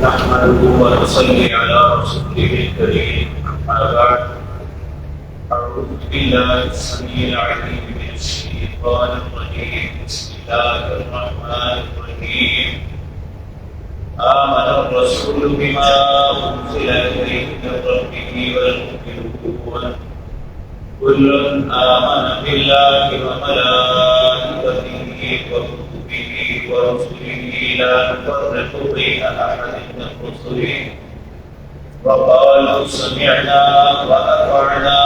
نحمده ونصلي على رسوله الكريم أما بعد أعوذ بالله السميع العليم من الشيطان الرجيم بسم الله الرحمن الرحيم آمن الرسول بما أنزل إليه من ربه والمؤمنون كل آمن بالله وملائكته وكتبه ورسله لا نفرق بين أحد من رسله وقالوا سمعنا وأطعنا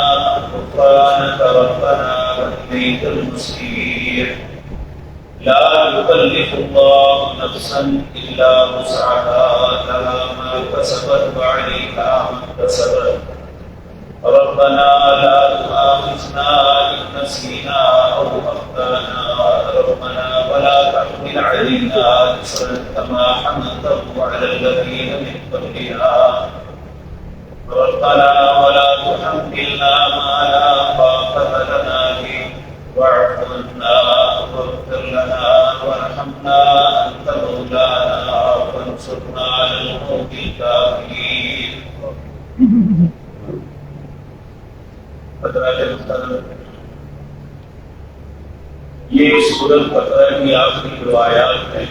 غفرانك ربنا وإليك المصير لا يكلف الله نفسا إلا وسعها لها ما كسبت وعليها ما اكتسبت ربنا لا تؤاخذنا إن نسينا أو أخطأنا ربنا ولا تحمل علينا إصرا كما حملته على الذين من قبلنا ربنا ولا تحملنا ما لا طاقة لنا به واعف عنا واغفر لنا وارحمنا أنت مولانا فانصرنا على القوم الكافرين. یہ سورۃ بقرہ کی آخری روایات ہیں.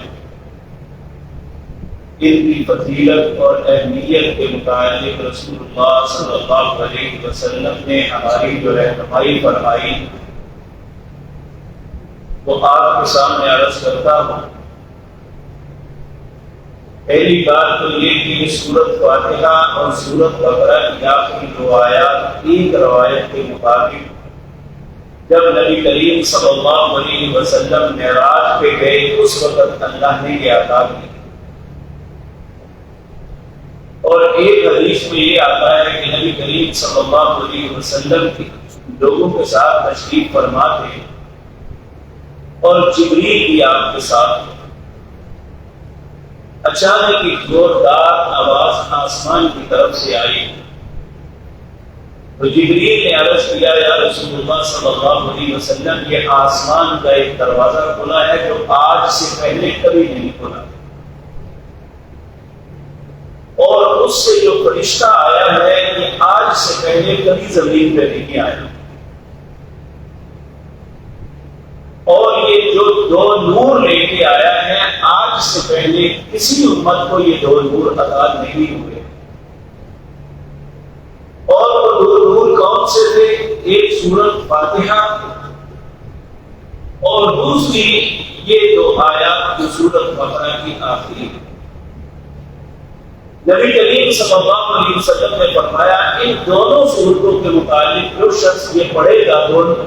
ان کی فضیلت اور اہمیت کے متعلق رسول اللہ صلی اللہ علیہ وسلم نے ہماری جو رہنمائی فرمائی وہ آپ کے سامنے عرض کرتا ہوں. پہلی بات تو یہ کہ سورۃ فاتحہ اور سورۃ بقرہ کی آخری روایات ایک روایت کے مطابق جب نبی کریم صلی اللہ علیہ وسلم معراج پہ گئے اس وقت اللہ نے یہ عطا کی. اور ایک حدیث میں یہ آتا ہے کہ نبی کریم صلی اللہ علیہ وسلم لوگوں کے ساتھ تشریف فرما تھے اور جبریل بھی آپ کے ساتھ. اچانک ایک زوردار آواز آسمان کی طرف سے آئی تو جبریل نے عرض کیا یا رسول اللہ صلی اللہ علیہ وسلم یہ آسمان کا ایک دروازہ کھلا ہے جو آج سے پہلے کبھی نہیں کھلا اور اس سے جو فرشتہ آیا ہے یہ آج سے پہلے کبھی زمین پہ نہیں آیا اور یہ جو دو نور لے کے آیا ہے آج سے پہلے کسی امت کو یہ دو نور عطا نہیں ہوئے. اور وہ دو نور کون سے تھے؟ ایک سورۃ فاتحہ اور دوسری یہ دو آیات جو سورۃ بقرہ کی آخری. نبی کریم صلی اللہ علیہ وسلم نے فرمایا ان دونوں سورتوں کے متعلق جو شخص یہ پڑھے گا دونوں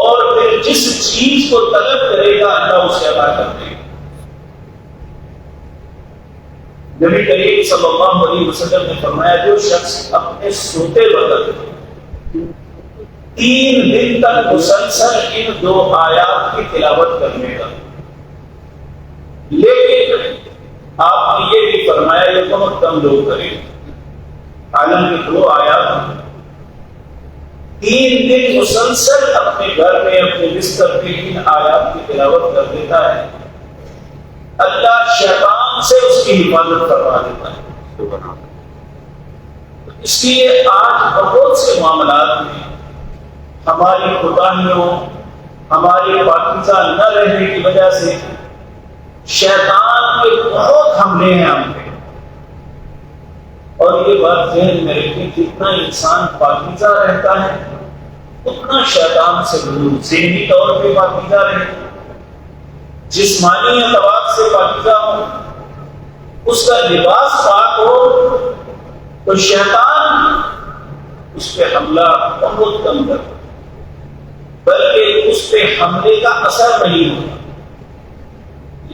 اور پھر جس چیز کو طلب کرے گا اللہ اسے عطا کر دے گا. نبی کریم صلی اللہ علیہ وسلم نے فرمایا جو شخص اپنے سوتے وقت 3 دن تک مسلسل ان دو آیات کی تلاوت کر لے گا. لیکن آپ نے یہ بھی فرمایا یہ بہت کم لوگ کریں. عالم کی 2 آیات 3 دن مسلسل اپنے گھر میں اپنے بستر پہ ان آیات کی تلاوت کر دیتا ہے اللہ شیطان سے اس کی حفاظت کروا دیتا ہے. اس لیے آج بہت سے معاملات میں ہماری کوتاہیوں ہماری پاکیزہ نہ رہنے کی وجہ سے شیطان کے بہت حملے ہیں ہم پہ. اور یہ بات ذہن میں رکھیں جتنا انسان پاکیزہ رہتا ہے اتنا شیطان سے دور. ذہنی طور پہ پاکیزہ رہے جسمانی اعتبار سے پاکیزہ ہو اس کا لباس پاک ہو تو شیطان اس پہ حملہ بہت کم کرتا بلکہ اس پہ حملے کا اثر نہیں ہوتا.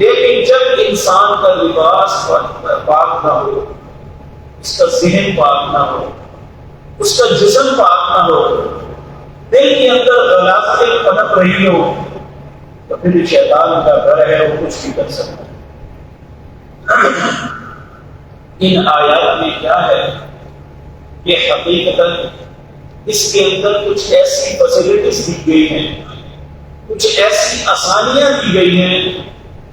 لیکن جب انسان کا لباس پاک نہ ہو اس کا ذہن پاک نہ ہو اس کا جسم پاک نہ ہو دل کے اندر غلاظتیں پنپ رہی ہو تو پھر شیطان کا گھر ہے وہ کچھ بھی کر سکتا ہے. ان آیات میں کیا ہے کہ حقیقتاً اس کے اندر کچھ ایسی فیسلٹیز دی گئی ہیں کچھ ایسی آسانیاں دی گئی ہیں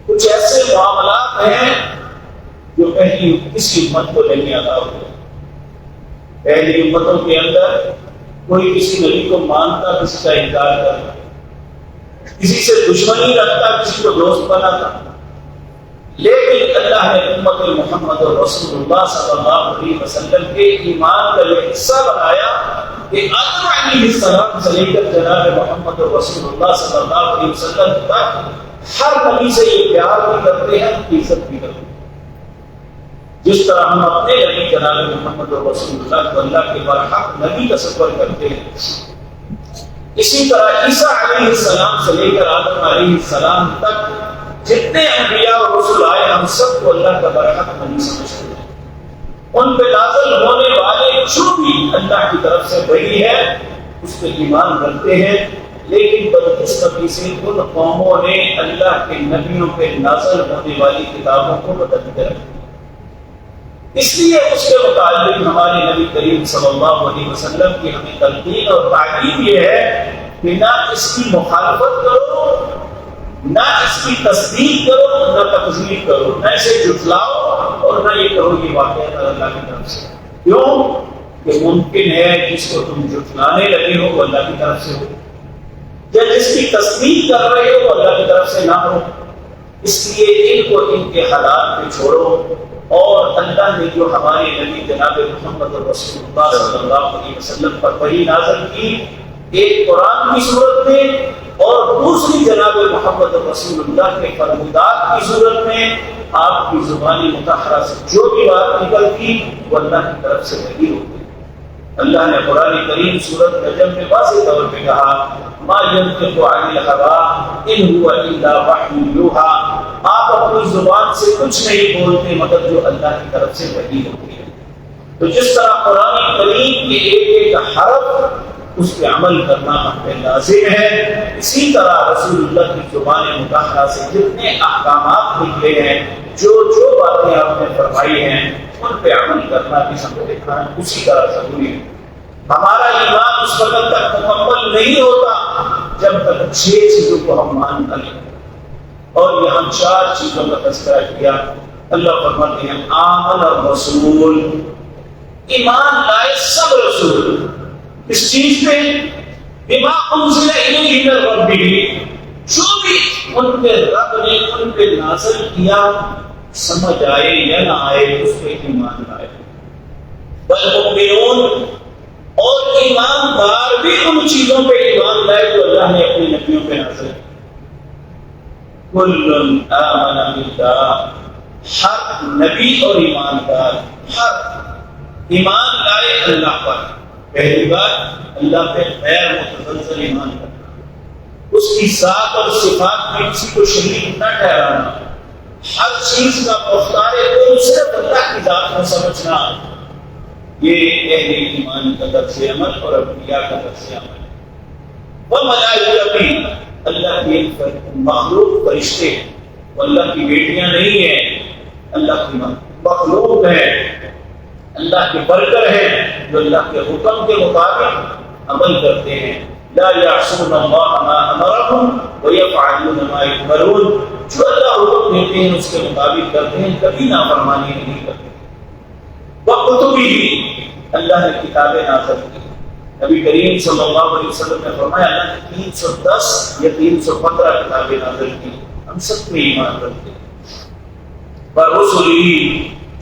کچھ ایسے معاملات ہیں جو پہلی کسی امت کو نہیں عطا ہوئے۔ پہلی امتوں کے اندر کوئی کسی نبی کو مانتا، کسی کا انکار کرتا، کسی سے دشمنی رکھتا، کسی کو دوست بناتا، لیکن اللہ نے امت محمد رسول اللہ صلی اللہ علیہ وسلم کے ایمان کا یہ حصہ بنایا کہ آدم علیہ السلام سے لے کر جناب محمد رسول اللہ صلی اللہ علیہ وسلم تک ہر نبی سے یہ پیار بھی کرتے ہیں، عزت بھی کرتے ہیں۔ جس طرح ہم اپنے نبی جناب محمد رسول اللہ کو اللہ کے برحق نبی کا تصور کرتے ہیں، اسی طرح عیسیٰ علیہ السلام سے لے کر آدم علیہ السلام تک جتنے انبیاء اور رسول آئے ہم سب کو اللہ کا برحق نبی سمجھتے ہیں۔ ان پہ نازل ہونے والے جو بھی اللہ کی طرف سے وحی ہے اس پہ ایمان رکھتے ہیں، لیکن بدقسمتی سے ان قوموں نے اللہ کے نبیوں پہ نازل ہونے والی کتابوں کو بدل کر رکھا۔ اس لیے اس کے متعلق ہمارے نبی کریم صلی اللہ علیہ وسلم کی ہمیں تلقین اور تعلیم یہ ہے کہ نہ اس کی مخالفت کرو، نہ اس کی تصدیق کرو، نہ تکذیب کرو، نہ اسے جھٹلاؤ اور نہ یہ کہو یہ واقعہ اللہ کی طرف سے۔ کیوں کہ ممکن ہے جس کو تم جھٹلانے لگے ہو وہ اللہ کی طرف سے ہو، یا جس کی تصدیق کر رہے ہو وہ اللہ کی طرف سے نہ ہو۔ اس لیے ان کو ان کے حالات پہ چھوڑو، اور اللہ نے جو ہمارے نبی جناب محمد رسول اللہ صلی اللہ علیہ وسلم پر وحی نازل کی، ایک قرآن کی صورت میں اور دوسری جناب محمد رسول اللہ کے فرمودات کی صورت میں، آپ کی زبان مطہرہ سے جو بھی بات نکلتی وہ اللہ کی طرف سے وحی ہوتی۔ اللہ نے قرآن کریم سورۃ نجم میں واضح طور پہ کہا ما ينطق عن الهوى ان هو الا وحی یوحی، آپ اپنی زبان سے کچھ نہیں بولتے مگر جو اللہ کی طرف سے وحی ہوتی ہے۔ تو جس طرح قرآن کریم کے ایک ایک حرف اس پہ عمل کرنا ہم پہ لازم ہے، اسی طرح رسول اللہ کی زبان مطہرہ سے جتنے احکامات نکلے ہیں، جو جو باتیں آپ نے فرمائی ہیں ان پہ عمل کرنا بھی ہم دیکھنا اسی طرح ضروری ہے۔ ہمارا ایمان اس وقت تک مکمل نہیں ہوتا جب تک 6 چیزوں کو ہم مان نہ لیں، اور یہاں 4 چیزوں کا تذکرہ کیا۔ اللہ فرماتے ہیں آمن الرسول، ایمان لائے سب رسول، اس چیز پہ بما انزل الیہ من ربہ، جو بھی ان کے رب نے ان پہ نازل کیا، سمجھ آئے یا نہ آئے اس پہ ایمان لائے۔ والمؤمنون، اور ایماندار بھی ان چیزوں پہ ایمان لائے جو اللہ نے اپنے نبیوں پہ نازل کی۔ کل آمن باللہ، ہر نبی اور ایماندار ہر ایمان لائے اللہ پر۔ پہلی بات اللہ پہ غیر متزلزل ایمان کرنا، اس کی ذات اور صفات میں کسی کو شریک نہ ٹھہرانا، ہر چیز کا مختار کل صرف اللہ کی ذات کو سمجھنا، یہ اہل ایمان کا طرز عمل اور انبیاء کا طرز عمل ہے۔ وملائکتہ، اللہ کی مخلوق فرشتے، وہ اللہ کی بیٹیاں نہیں ہیں، اللہ کی مخلوق ہے، اللہ کے برکر ہیں جو اللہ کے حکم کے مطابق عمل کرتے ہیں۔ لا یعصون اللہ ما امرهم ویفعلون ما یؤمرون، جو اللہ حکم دیتے ہیں اس کے مطابق کرتے ہیں، کبھی نافرمانی نہیں کرتے۔ وکتبہ، اللہ نے کتابیں نازل کی۔ نبی کریم صلی اللہ علیہ وسلم نے فرمایا اللہ نے 310 یا 315 کتابیں نازل کی، ہم سب پہ ایمان رکھتے ہیں۔ ورسلہ،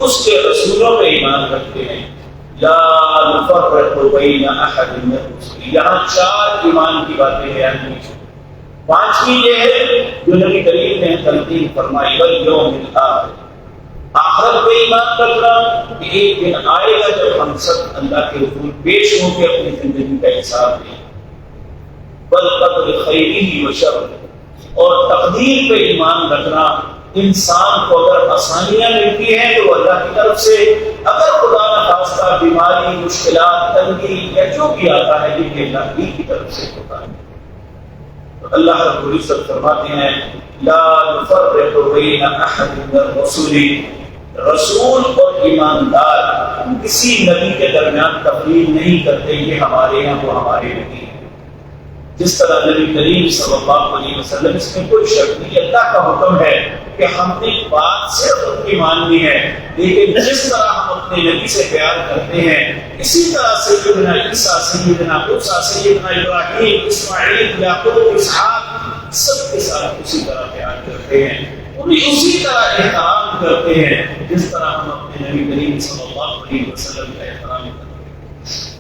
اس کے رسولوں پہ ایمان رکھتے ہیں۔ لا نفرق بین احد من رسلہ، یہاں 4 ایمان کی باتیں بیان کی۔ 5ویں یہ ہے جو نبی کریم نے تلقین فرمائی، والیوم الآخر، آخرت پہ ایمان رکھنا کہ ایک دن آئے گا جب ہم سب اللہ کے حضور پیش ہوں کے اپنی زندگی کا حساب دیں۔ والقدر خیرہ وشرہ، اور تقدیر پہ ایمان رکھنا، انسان کو اگر آسانیاں ملتی ہیں تو اللہ کی طرف سے، اگر خدا نہ خواستہ بیماری، مشکلات، تنگی یا جو بھی آتا ہے یہ اللہ کی طرف سے ہوتا ہے۔ تو اللہ رب العزت فرماتے ہیں لا نفرق بین احد من الرسل، رسول اور ایماندار کسی نبی کے درمیان تفریق نہیں کرتے، یہ ہمارے ہیں وہ ہمارے نہیں ہیں۔ جس طرح نبی کریم صلی اللہ علیہ وسلم، اس میں کوئی شک نہیں، اللہ کا حکم ہے کہ ہم نے بات صرف ان کی ماننی ہے، لیکن جس طرح ہم اپنے نبی سے پیار کرتے ہیں اسی طرح سیدنا عیسیٰ، سیدنا موسیٰ، سیدنا ابراہیم، اسماعیل، یعقوب، اسحاق سب کے ساتھ اسی طرح پیار کرتے ہیں، انہیں اسی طرح احترام کرتے ہیں جس طرح ہم اپنے نبی کریم صلی اللہ علیہ وسلم کا احترام کرتے ہیں۔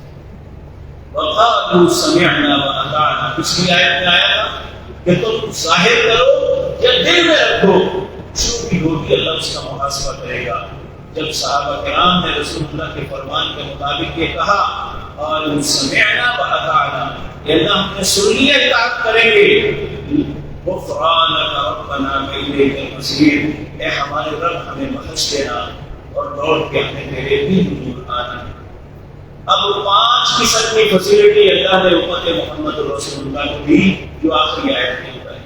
وَقَالُوا سَمِعْنَا وَأَطَعْنَا، پچھلی آیت میں آیا تھا کہ تم ظاہر کرو یا دل میں رکھو، جو بھی ہوگی اللہ اس کا محاسبہ کرے گا۔ جب صحابہ کرام نے رسول اللہ کے فرمان کے مطابق یہ کہا، قالوا سمعنا وأطعنا، کہ اللہ ہم نے سن لیا، اطاعت کریں گے، غفرانک ربنا وإلیک المصیر، اے ہمارے رب ہمیں بخش دینا اور لوٹ کے ہمیں تیرے بھی حضور آنا۔ اب 5 قسم کی فیسلٹی اللہ نے امت محمد رسول اللہ کو دی جو آخری آیت میں بتائی۔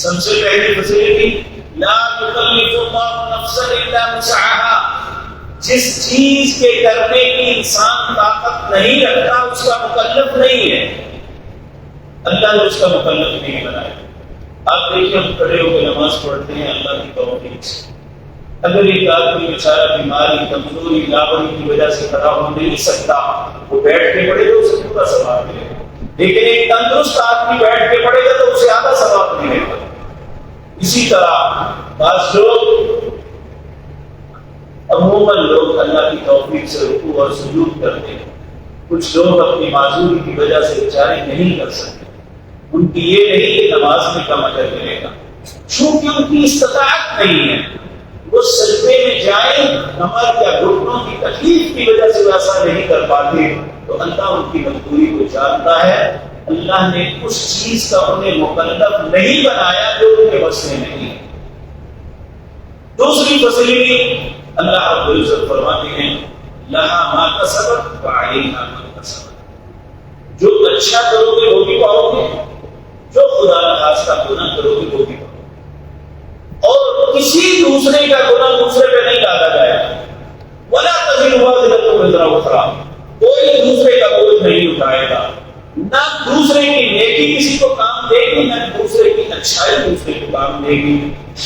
سب سے پہلی فیسلٹی، لا یکلف اللہ نفسا الا وسعها، جس چیز کے کرنے کی انسان طاقت نہیں رکھتا اس کا مکلف نہیں ہے، اللہ نے اس کا مکلف نہیں بنایا۔ آپ دیکھیں ہم کھڑے ہو کے نماز پڑھتے ہیں اللہ کی توفیق سے، اگر ایک آدمی بیچارہ بیماری، کمزوری، لاوری کی وجہ سے کھڑا ہو نہیں سکتا، وہ بیٹھ کے پڑھے تو اسے پورا ثواب ملے گا، لیکن ایک تندرست آدمی بیٹھ کے پڑھے گا تو اسے آدھا ثواب ملے گا۔ اسی طرح بعض لوگ، عموماً لوگ اللہ کی توفیق سے رکوع اور سجود کرتے ہیں، کچھ لوگ اپنی معذوری کی وجہ سے بیچارے نہیں کر سکتے، ان کی یہ نہیں کہ نماز میں کم اجر ملے گا، چونکہ ان کی استطاعت نہیں ہے، وہ سجدے میں جائیں، کمر یا گھٹنوں کی تکلیف کی وجہ سے ویسا نہیں کر پاتے، تو اللہ ان کی مجبوری کو جانتا ہے، اللہ نے اس چیز کا انہیں مکلف نہیں بنایا جو ان کے بس میں نہیں ہے۔ دوسری فیسلٹی اللہ رب العزت فرماتے ہیں، لہا ما کسبت وعلیہا ما کسبت، جو اچھا کرو گے وہ بھی پاؤ گے، جو خدا نخواستہ گناہ کرو گے وہ بھی پاؤ گے، اور کسی دوسرے کا گناہ دوسرے پہ نہیں ڈالا جائے گا۔ ولا تزر وازرۃ وزر اخری، کوئی دوسرے کا بوجھ نہیں اٹھائے گا، نہ دوسرے کی نیکی کسی کو کام دے گی، نہ دوسرے کی اچھائی دوسرے کو کام دے گی۔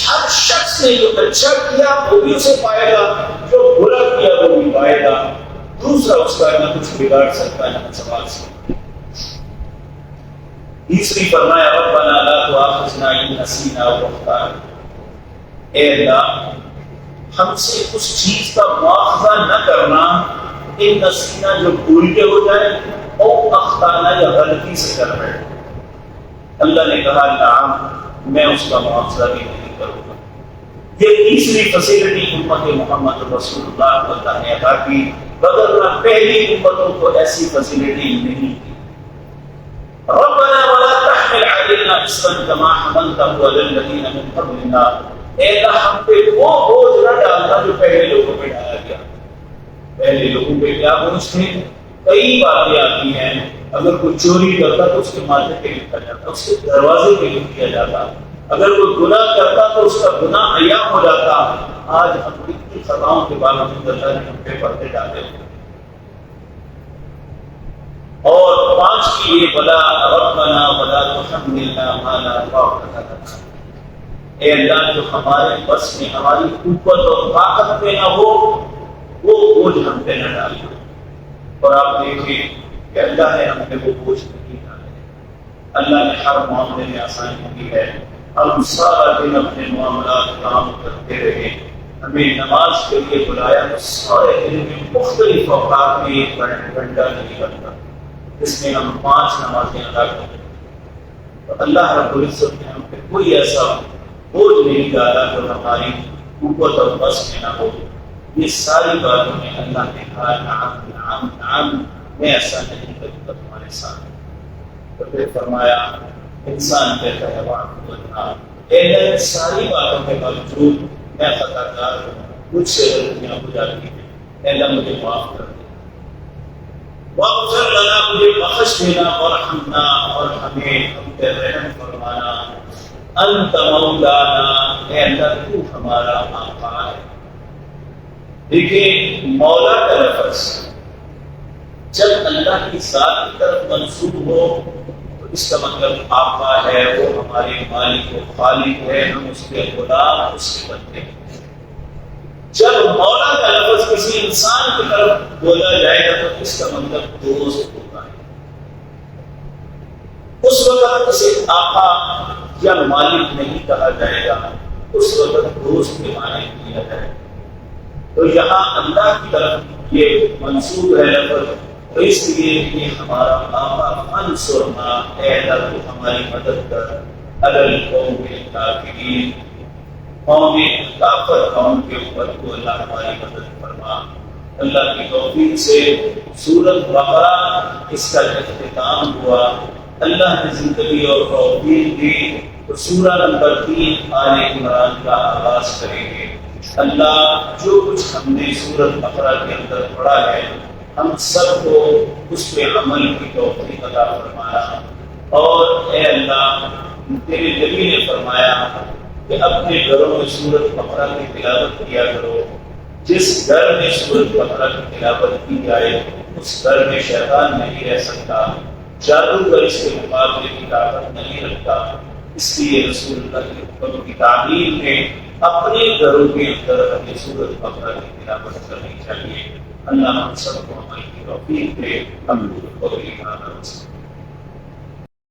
ہر شخص نے جو اچھا کیا وہ بھی اسے پائے گا، جو برا کیا وہ بھی پائے گا، دوسرا اس کا نہ کچھ بگاڑ سکتا ہے نہ سنبھال سکتا ہے۔ تیسری فرمایا، ربنا لا تؤاخذنا ان نسینا او اخطانا، اے اللہ ہم سے اس چیز کا مواخذہ نہ کرنا، ان نسینا جو بھول کے ہو جائے، او اخطانا یا غلطی سے کر رہے۔ اللہ نے کہا نعم، میں اس کا مواخذہ بھی نہیں کروں گا۔ یہ تیسری فیسلٹی امت محمد رسول اللہ کو اللہ نے عطا کی، وگرنہ پہلی امتوں کو ایسی فیسلٹی نہیں تھی۔ ربنا ولا تحمل علينا اصرا كما حملته على الذين من قبلنا، اے اللہ ہم پہ وہ بوجھ نہ ڈالنا جو پہلے لوگوں پہ ڈالا گیا۔ پہلے لوگوں پہ کیا بوجھ تھے؟ کئی باتیں آتی ہیں، اگر کوئی چوری کرتا تو اس کے ماتھے پہ لکھا جاتا، اس کے دروازے پہ لکھ دیا جاتا، اگر کوئی گناہ کرتا تو اس کا گناہ عیاں ہو جاتا۔ آج ہم اتنی خطاؤں کے باوجود اللہ نے ہم پہ پردے ڈالے ہوئے۔ اور 5 کی یہ بلا، ربنا ولا تحملنا ما لا طاقت لنا، اے اللہ جو ہمارے بس میں، ہماری قوت اور طاقت میں نہ ہو وہ بوجھ ہم پہ نہ ڈالنا۔ اور آپ دیکھیں کہ اللہ نے ہم پہ وہ بوجھ نہیں ڈالے، اللہ نے ہر معاملے میں آسانی کی ہے۔ ہم سارا دن اپنے معاملات کام کرتے رہے، ہمیں نماز کے لیے بلایا تو سارے دن میں مختلف اوقات میں 1 گھنٹہ نہیں لگتا جس میں ہم 5 نمازیں ادا کرتے ہیں۔ تو اللہ رب العزت نے ہم پہ کوئی ایسا بوجھ نہیں ڈالا جو ہماری قوت اور بس میں نہ ہو۔ یہ ساری باتوں میں اللہ نے کہا نعم نعم نعم، میں ایسا نہیں کروں تمہارے ساتھ۔ تو پھر فرمایا، انسان کہتا ہے اے اللہ ساری باتوں کے باوجود میں خطا کار ہوں، مجھ سے غلطیاں ہو جاتی ہیں، اے اللہ مجھے معاف کر دے، واغفر لنا، مجھے بخش دینا، ورحمنا، اور ہمیں ہم پہ رحم فرمانا، انت مولانا، اے اللہ تو ہمارا آقا ہے۔ دیکھیں مولا کا لفظ جب اللہ کی ذات کی طرف منسوب ہو تو اس کا مطلب آقا ہے وہ ہمارے مالک و خالق ہے، ہم اس کے غلام، اس کے بندے ہیں۔ جب مولا کا لفظ کسی انسان کی طرف بولا جائے گا تو اس کا مطلب دوست ہوتا ہے۔ اس وقت اسے آقا یا مالک نہیں کہا جائے گا، اس وقت دوست کے معنی کیا جائے گا۔ تو یہاں اللہ کی طرف یہ منسوب ہے لفظ، تو اس لیے کہ ہمارا آقا منصورنا، اے اللہ تو ہماری مدد کر، علی القوم الکافرین، قوم کافر قوم کے اوپر تو اللہ ہماری مدد فرما۔ اللہ کی توفیق سے سورۃ بقرہ اس کا اختتام ہوا۔ اللہ نے زندگی اور توفیق دی تو سورہ نمبر 3 آل عمران کا آغاز کریں گے۔ اللہ جو کچھ ہم نے سورۃ بقرہ کے اندر پڑھا ہے ہم سب کو اس پہ عمل کی توفیق عطا فرمانا، اور اے اللہ تیرے نبی نے فرمایا کہ اپنے گھروں میں سورۃ بقرہ کی تلاوت کیا کرو۔ جس گھر میں سورۃ بقرہ کی تلاوت کی جائے اس گھر میں شیطان نہیں رہ سکتا، جادوگر اس کے مقابلے کی طاقت نہیں رکھتا۔ اس لیے رسول اللہ کے حکم کی تعمیل میں اپنے گھروں کے اندر اپنی سورۃ بقرہ کی تلاوت کرنی چاہیے۔ اللہ ہم سب کو عمل کی توفیق دے۔ ہم